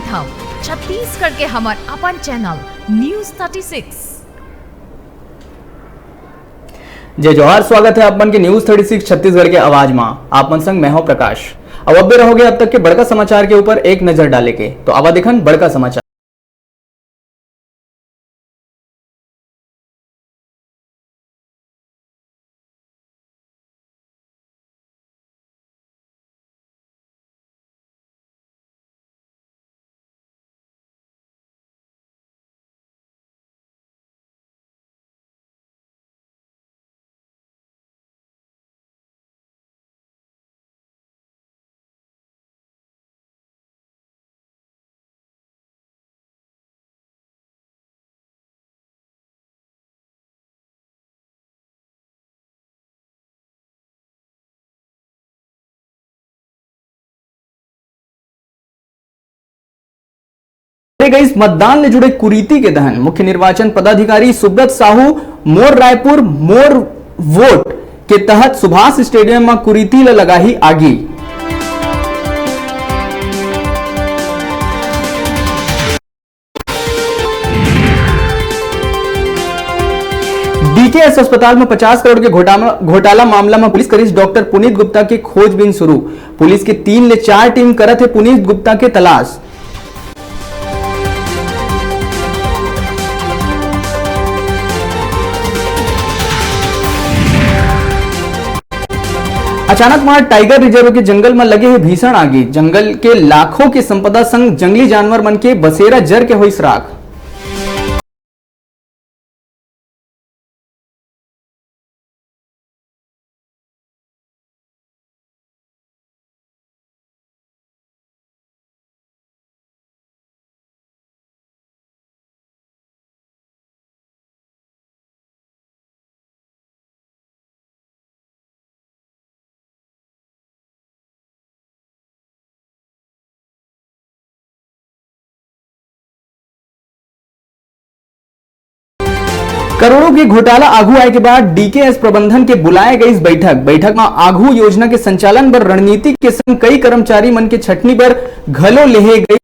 देखम छत्तीसगढ़ के हमर अपन चैनल न्यूज 36। जय जवाहर, स्वागत है अपन के न्यूज 36 छत्तीसगढ़ के आवाज में। आपन संग मैं हूं प्रकाश। अब भी रहोगे अब तक के बड़का समाचार के ऊपर एक नजर डाले के, तो आवा देखन बड़का समाचार। इस मतदान से जुड़े कुरीति के दहन मुख्य निर्वाचन पदाधिकारी सुब्रत साहू मोर रायपुर मोर वोट के तहत सुभाष स्टेडियम में कुरीति लगाही आगी। डीकेएस अस्पताल में 50 करोड़ के घोटाला मामला में पुलिस करीब डॉक्टर पुनीत गुप्ता की खोजबीन शुरू। पुलिस की 3 से 4 टीम करत है पुनीत गुप्ता के तलाश। अचानक वहां टाइगर रिजर्व के जंगल में लगे है भीषण आगी। जंगल के लाखों की संपदा संग जंगली जानवर मन के बसेरा जर के हुई सराख। करोड़ों के घोटाला आगू आए के बाद डीकेएस प्रबंधन के बुलाए गई इस बैठक में आगू योजना के संचालन पर रणनीति के संग कई कर्मचारी मन के छटनी पर घलो लेहे गई